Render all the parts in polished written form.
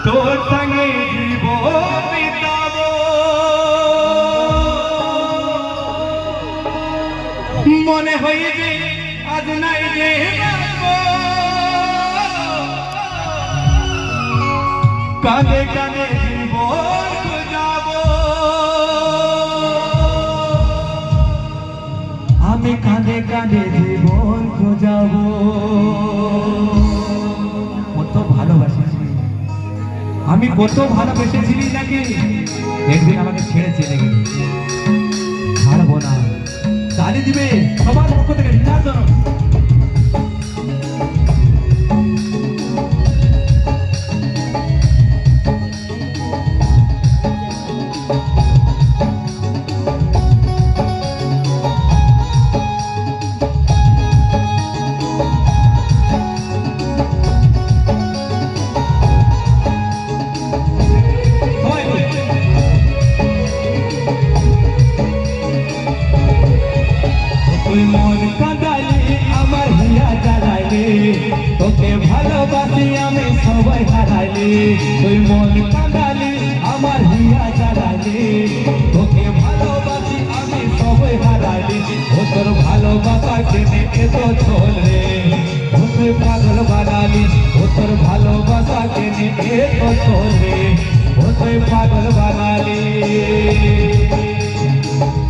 তোর সঙ্গে জীবন বিতাবো মনে হইবে আজ নাই যে কাঁদে কাঁদে জীবন খোঁজাবো আমি কাঁদে কাঁদে জীবন খোঁজাবো কত ভালোবাসেছি আমি কত ভালোবেসেছিলি নাকি একদিন আমাকে ছেড়ে চলে গেলি ছাড়বো না গালি দিবে সবার পক্ষ থেকে নির্যাতন মন কাঁদালি আমার হিয়া জ্বালাইলি তোকে ভালোবাসি আমি সবাই হারাইলি তুই মন কাঁদালি আমার হিয়া জ্বালাইলি তোকে ভালোবাসি আমি সবাই হারাইলি ও তোর ভালোবাসা কেনে এত চল রে ও তুই পাগল বানালি ও তোর ভালোবাসা কেনে এত চল রে ও তুই পাগল বানালি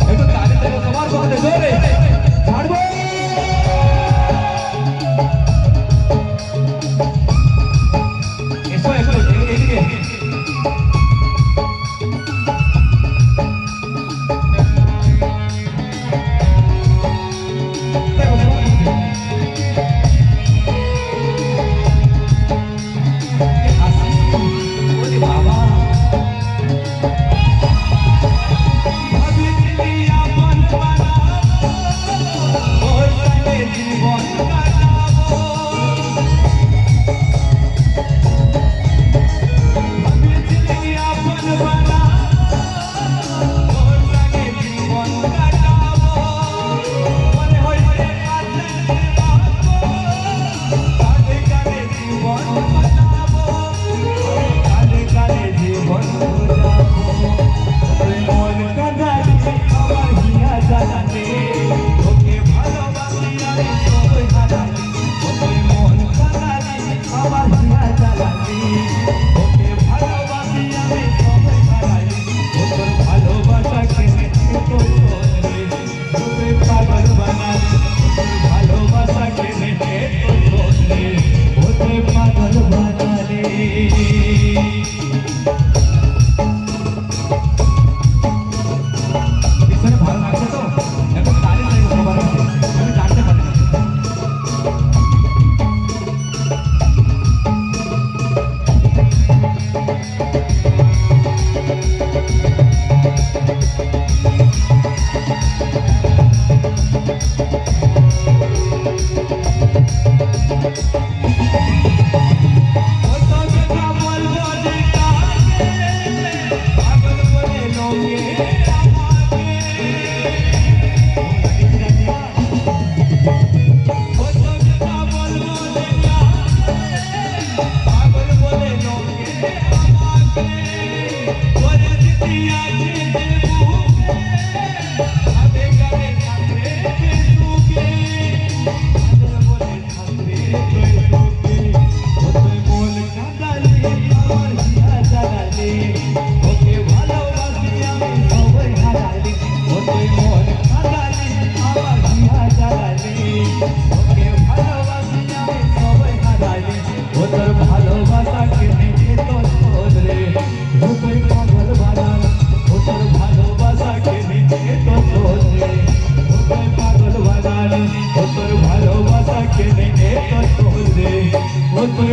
একটু তাড়ি দেবো তোমার কথা জোরে ছাড়বো এসো এসো এদিকে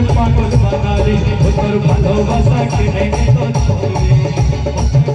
पागल बना रे, भालोबासा के नहीं तो छोड़ दे।